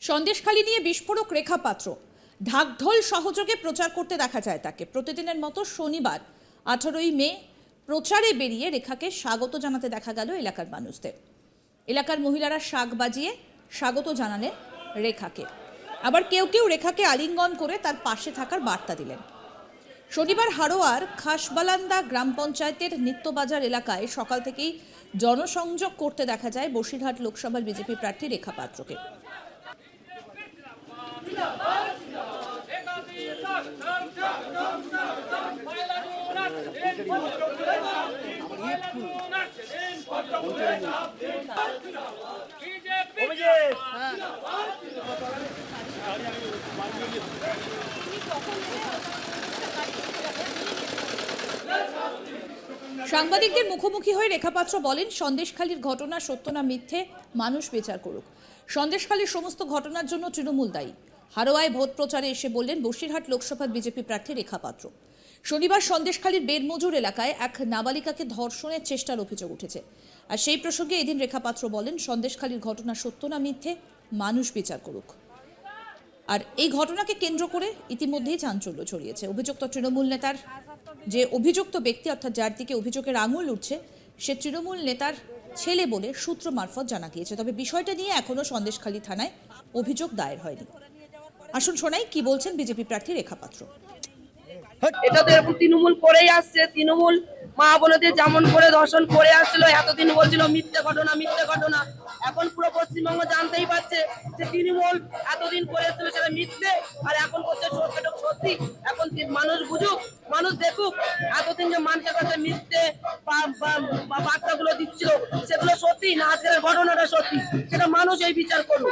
সন্দেশখালী নিয়ে বিস্ফোরক রেখা পাত্র ঢাকঢোল সহযোগে প্রচার করতে দেখা যায় তাকে। প্রতিদিনের মতো শনিবার 18ই মে প্রচারে বেরিয়ে রেখাকে স্বাগত জানাতে দেখা গেল এলাকার মানুষদের। এলাকার মহিলারা শাক বাজিয়ে স্বাগত জানালেন রেখাকে, আবার কেউ কেউ রেখাকে আলিঙ্গন করে তার পাশে থাকার বার্তা দিলেন। শনিবার হারোয়ার খাসবালান্দা গ্রাম পঞ্চায়েতের নিত্যবাজার এলাকায় সকাল থেকেই জনসংযোগ করতে দেখা যায় বসিরহাট লোকসভার বিজেপি প্রার্থী রেখা পাত্রকে। সাংবাদিকদের মুখোমুখি হয়ে রেখা পাত্র বলেন, সন্দেশখালীর ঘটনা সত্য না মিথ্যে মানুষ বিচার করুক। সন্দেশখালীর সমস্ত ঘটনার জন্য তৃণমূল দায়ী। হারোয়ায় ভোট প্রচারে এসে বললেন বসিরহাট লোকসভার বিজেপি প্রার্থী রেখা পাত্র। শনিবার সন্দেশখালীর বেরমজুর এলাকায় এক নাবালিকাকে ধর্ষণের চেষ্টার অভিযোগ উঠেছে। আর সেই প্রসঙ্গে এদিন রেখা পাত্র বলেন, সন্দেশখালীর ঘটনা সত্য না মিথ্যে মানুষ বিচার করুক। আর এই ঘটনাকে কেন্দ্র করে ইতিমধ্যেই চাঞ্চল্য ছড়িয়েছে। অভিযুক্ত তৃণমূল নেতার যে অভিযুক্ত ব্যক্তি অর্থাৎ যার দিকে অভিযোগের আঙুল উঠছে সে তৃণমূল নেতার ছেলে বলে সূত্র মারফত জানা গিয়েছে। তবে বিষয়টা নিয়ে এখনো সন্দেশখালী থানায় অভিযোগ দায়ের হয়নি। আসুন শোনাই কি বলছেন বিজেপি প্রার্থী রেখা পাত্র। এটা তো এরকম তৃণমূল করেই আসছে। তৃণমূল মা বোনদের যেমন করে ধর্ষণ করে আসছিল, এতদিন বলছিল মিথ্যে ঘটনা মিথ্যে ঘটনা। এখন পুরো পশ্চিমবঙ্গ জানতেই পারছে যে তৃণমূল এতদিন করে এসেছিল সেটা মিথ্যে, আর এখন করছে সত্যি। এখন মানুষ বুঝুক, মানুষ দেখুক, এতদিন যে মানুষের কাছে মিথ্যে বার্তাগুলো দিচ্ছিল সেগুলো সত্যি না আজকের ঘটনাটা সত্যি, সেটা মানুষ এই বিচার করুক।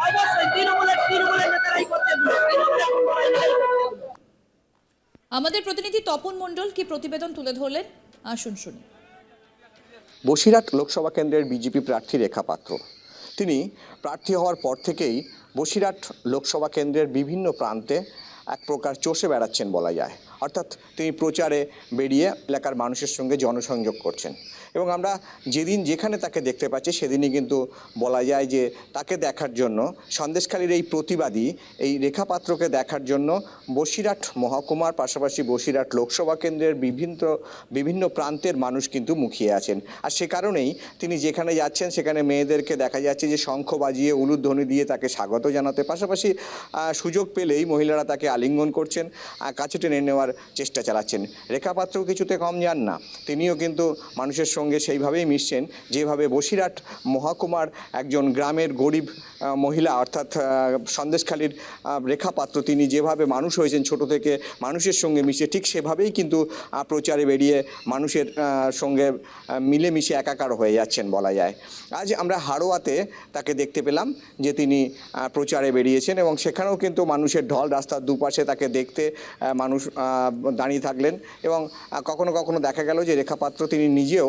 অবশ্যই তৃণমূলের নেতারাই করছে। আমাদের প্রতিনিধি তপন মণ্ডল কি প্রতিবেদন তুলে ধরলেন, আসুন শুনি। বসিরহাট লোকসভা কেন্দ্রের বিজেপি প্রার্থী রেখা পাত্র, তিনি প্রার্থী হওয়ার পর থেকেই বসিরহাট লোকসভা কেন্দ্রের বিভিন্ন প্রান্তে এক প্রকার চষে বেড়াচ্ছেন বলা যায়। অর্থাৎ তিনি প্রচারে বেরিয়ে এলাকার মানুষের সঙ্গে জনসংযোগ করছেন এবং আমরা যেদিন যেখানে তাকে দেখতে পাচ্ছি সেদিনই কিন্তু বলা যায় যে তাকে দেখার জন্য সন্দেশখালীর এই প্রতিবাদী এই রেখা পাত্রকে দেখার জন্য বসিরহাট মহকুমার পাশাপাশি বসিরহাট লোকসভা কেন্দ্রের বিভিন্ন প্রান্তের মানুষ কিন্তু মুখিয়ে আছেন। আর সে কারণেই তিনি যেখানে যাচ্ছেন সেখানে মেয়েদেরকে দেখা যাচ্ছে যে শঙ্খ বাজিয়ে উলুধ্বনি দিয়ে তাকে স্বাগত জানাতে, পাশাপাশি সুযোগ পেলেই মহিলারা তাকে আলিঙ্গন করছেন, কাছে টেনে নেওয়ার চেষ্টা চালাচ্ছেন। রেখা পাত্র কিছুতে কম যান না, তিনিও কিন্তু মানুষের সঙ্গে সেইভাবেই মিশছেন যেভাবে বসিরহাট মহকুমার একজন গ্রামের গরিব মহিলা অর্থাৎ সন্দেশখালীর রেখা পাত্র তিনি যেভাবে মানুষ হয়েছেন ছোট থেকে মানুষের সঙ্গে মিশে, ঠিক সেভাবেই কিন্তু প্রচারে বেরিয়ে মানুষের সঙ্গে মিলেমিশে একাকার হয়ে যাচ্ছেন বলা যায়। আজ আমরা হারোয়াতে তাকে দেখতে পেলাম যে তিনি প্রচারে বেরিয়েছেন এবং সেখানেও কিন্তু মানুষের ঢল, রাস্তার দুপাশে তাকে দেখতে মানুষ দাঁড়িয়ে থাকলেন এবং কখনো কখনো দেখা গেল যে রেখা পাত্র তিনি নিজেও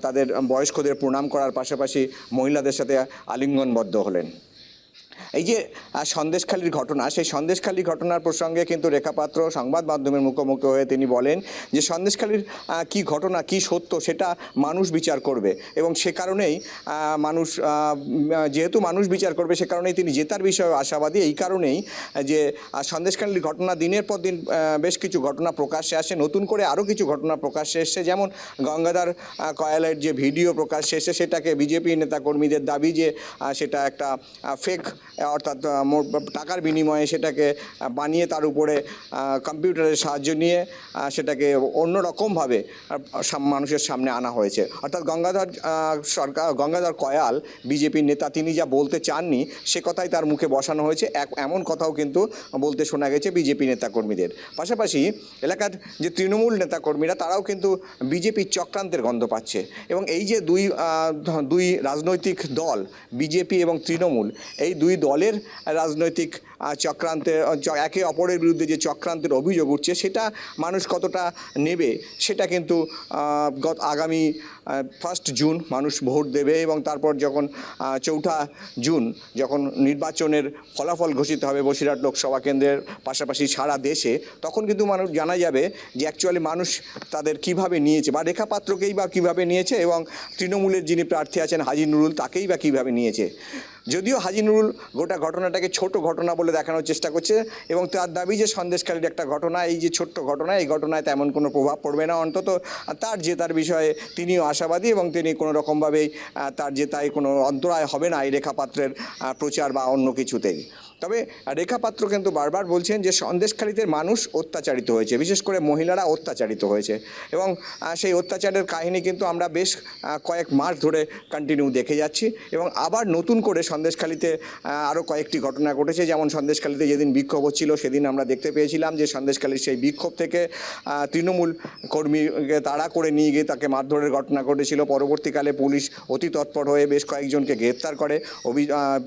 তাদের বয়স্কদের প্রণাম করার পাশাপাশি মহিলাদের সাথে আলিঙ্গনবদ্ধ হলেন। এই যে সন্দেশখালীর ঘটনা, সেই সন্দেশখালী ঘটনার প্রসঙ্গে কিন্তু রেখা পাত্র সংবাদ মাধ্যমের মুখোমুখি হয়ে তিনি বলেন যে সন্দেশখালীর কি ঘটনা কি সত্য সেটা মানুষ বিচার করবে এবং সে কারণেই যেহেতু মানুষ বিচার করবে সে কারণেই তিনি জেতার বিষয়ে আশাবাদী। এই কারণেই যে সন্দেশখালীর ঘটনা দিনের পর দিন বেশ কিছু ঘটনা প্রকাশ্যে আসে, নতুন করে আরও কিছু ঘটনা প্রকাশ্যে এসছে। যেমন গঙ্গাধর কয়ালের যে ভিডিও প্রকাশ্যে এসে সেটাকে বিজেপি নেতাকর্মীদের দাবি যে সেটা একটা ফেক, অর্থাৎ টাকার বিনিময়ে সেটাকে বানিয়ে তার উপরে কম্পিউটারের সাহায্য নিয়ে সেটাকে অন্যরকমভাবে মানুষের সামনে আনা হয়েছে। অর্থাৎ গঙ্গাধর কয়াল বিজেপির নেতা, তিনি যা বলতে চাননি সে কথাই তার মুখে বসানো হয়েছে, এমন কথাও কিন্তু বলতে শোনা গেছে বিজেপি নেতাকর্মীদের। পাশাপাশি এলাকার যে তৃণমূল নেতাকর্মীরা তারাও কিন্তু বিজেপির চক্রান্তের গন্ধ পাচ্ছে এবং এই যে দুই রাজনৈতিক দল বিজেপি এবং তৃণমূল, এই দুই দলের রাজনৈতিক চক্রান্তে একে অপরের বিরুদ্ধে যে চক্রান্তের অভিযোগ উঠছে সেটা মানুষ কতটা নেবে সেটা কিন্তু আগামী 1 জুন মানুষ ভোট দেবে এবং তারপর যখন 4 জুন যখন নির্বাচনের ফলাফল ঘোষিত হবে বসিরহাট লোকসভা কেন্দ্রের পাশাপাশি সারা দেশে, তখন কিন্তু মানুষ জানা যাবে যে অ্যাকচুয়ালি মানুষ তাদের কিভাবে নিয়েছে বা রেখা পাত্রকেই বা কীভাবে নিয়েছে এবং তৃণমূলের যিনি প্রার্থী আছেন হাজি নুরুল তাকেই বা কীভাবে নিয়েছে। যদিও হাজি নুরুল গোটা ঘটনাটাকে ছোট ঘটনা বলে দেখানোর চেষ্টা করছে এবং তার দাবি যে সন্দেশখালীর একটা ঘটনা, এই যে ছোট্ট ঘটনা, এই ঘটনায় তেমন কোনো প্রভাব পড়বে না, অন্তত তার জেতার বিষয়ে তিনিও আশাবাদী এবং তিনি কোনো রকমভাবেই তার জেতায় কোনো অন্তরায় হবে না এই রেখাপাত্রের প্রচার বা অন্য কিছুতেই। তবে রেখাপাত্র কিন্তু বারবার বলছেন যে সন্দেশখালীতে মানুষ অত্যাচারিত হয়েছে, বিশেষ করে মহিলারা অত্যাচারিত হয়েছে এবং সেই অত্যাচারের কাহিনী কিন্তু আমরা বেশ কয়েক মাস ধরে কন্টিনিউ দেখে যাচ্ছি এবং আবার নতুন করে সন্দেশখালীতে আরও কয়েকটি ঘটনা ঘটেছে। যেমন সন্দেশখালীতে যেদিন বিক্ষোভ হচ্ছিল সেদিন আমরা দেখতে পেয়েছিলাম যে সন্দেশখালীর সেই বিক্ষোভ থেকে তৃণমূল কর্মীকে তাড়া করে নিয়ে গিয়ে তাকে মারধরের ঘটনা ঘটেছিল। পরবর্তীকালে পুলিশ অতি তৎপর হয়ে বেশ কয়েকজনকে গ্রেপ্তার করে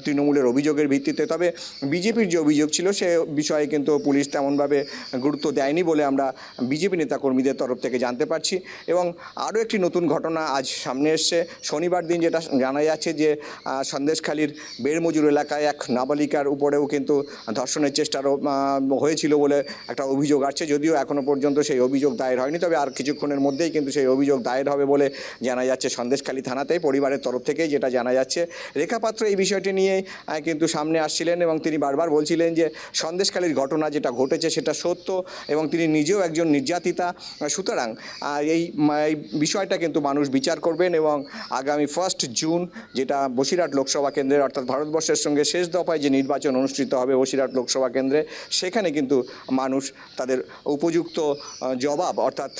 তৃণমূলের অভিযোগের ভিত্তিতে। তবে বিজেপির যে অভিযোগ ছিল সে বিষয়ে কিন্তু পুলিশ তেমনভাবে গুরুত্ব দেয়নি বলে আমরা বিজেপি নেতাকর্মীদের তরফ থেকে জানতে পারছি। এবং আরও একটি নতুন ঘটনা আজ সামনে এসছে। শনিবার দিন যেটা জানা যাচ্ছে যে সন্দেশখালীর বেড়মজুর এলাকায় এক নাবালিকার উপরেও কিন্তু ধর্ষণের চেষ্টারও হয়েছিল বলে একটা অভিযোগ আসছে, যদিও এখনও পর্যন্ত সেই অভিযোগ দায়ের হয়নি। তবে আর কিছুক্ষণের মধ্যেই কিন্তু সেই অভিযোগ দায়ের হবে বলে জানা যাচ্ছে সন্দেশখালী থানাতেই, পরিবারের তরফ থেকেই যেটা জানা যাচ্ছে। রেখাপাত্র এই বিষয়টি নিয়ে কিন্তু সামনে আসছিলেন এবং তিনি বারবার বলছিলেন যে সন্দেশখালীর ঘটনা যেটা ঘটেছে সেটা সত্য এবং তিনি নিজেও একজন নির্যাতিতা। সুতরাং এই বিষয়টা কিন্তু মানুষ বিচার করবেন এবং আগামী 1 জুন যেটা বসিরহাট লোকসভা কেন্দ্রের অর্থাৎ ভারতবর্ষের সঙ্গে শেষ দফায় যে নির্বাচন অনুষ্ঠিত হবে বসিরহাট লোকসভা কেন্দ্রে, সেখানে কিন্তু মানুষ তাদের উপযুক্ত জবাব অর্থাৎ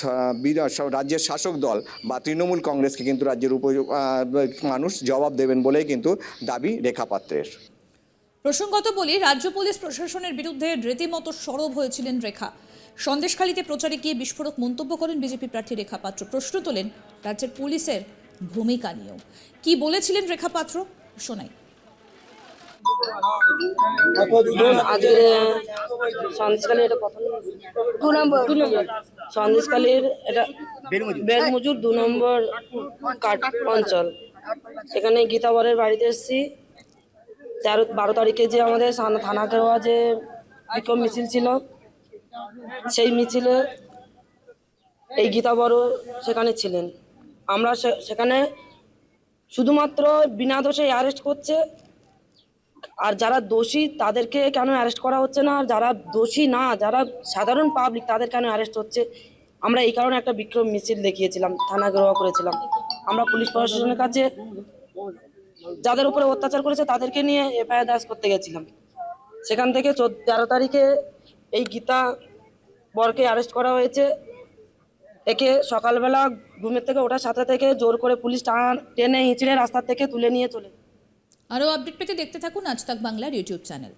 রাজ্যের শাসক দল বা তৃণমূল কংগ্রেসকে কিন্তু রাজ্যের মানুষ জবাব দেবেন বলেই কিন্তু দাবি রেখাপাত্রের। প্রসঙ্গত বলি, রাজ্য পুলিশ প্রশাসনের বিরুদ্ধে রীতিমতো সরব হয়েছিলেন রেখা। সন্দেশখালীতে প্রচারে গিয়ে বিস্ফোরক মন্তব্য করেন বিজেপি প্রার্থী রেখা পাত্র। প্রশ্ন তোলেন রাজ্যের পুলিশের ভূমিকা নিয়েও। কি বলেছিলেন রেখা পাত্র শোনাই। আজকে সন্দেশখালী এটা কত নম্বর সন্দেশখালীর এটা বেড়মজুর 2 নম্বর কাট অঞ্চল। এখানে গীতাবরের বাড়িতে এসেছি। 12 তারিখে যে আমাদের থানা ঘেরোয়া যে বিক্ষোভ মিছিল ছিল, সেই মিছিলে এই গীতাবরও সেখানে ছিলেন। আমরা সেখানে শুধুমাত্র বিনা দোষে অ্যারেস্ট করছে, আর যারা দোষী তাদেরকে কেন অ্যারেস্ট করা হচ্ছে না, আর যারা দোষী না, যারা সাধারণ পাবলিক তাদের কেন অ্যারেস্ট হচ্ছে। আমরা এই কারণে একটা বিক্ষোভ মিছিল দেখিয়েছিলাম, থানা ঘেরোয়া করেছিলাম। আমরা পুলিশ প্রশাসনের কাছে যাদের উপরে অত্যাচার করেছে তাদেরকে নিয়ে এফআইআর দায়ের করতে গেছিলাম। সেখান থেকে 13 তারিখে এই গীতা বরকে অ্যারেস্ট করা হয়েছে। একে সকালবেলা ঘুমের থেকে ওঠার সাথে থেকে জোর করে পুলিশ টেনে হিঁচড়ে রাস্তা থেকে তুলে নিয়ে চলে। আরও আপডেট পেতে দেখতে থাকুন আজ তাক বাংলার ইউটিউব চ্যানেল।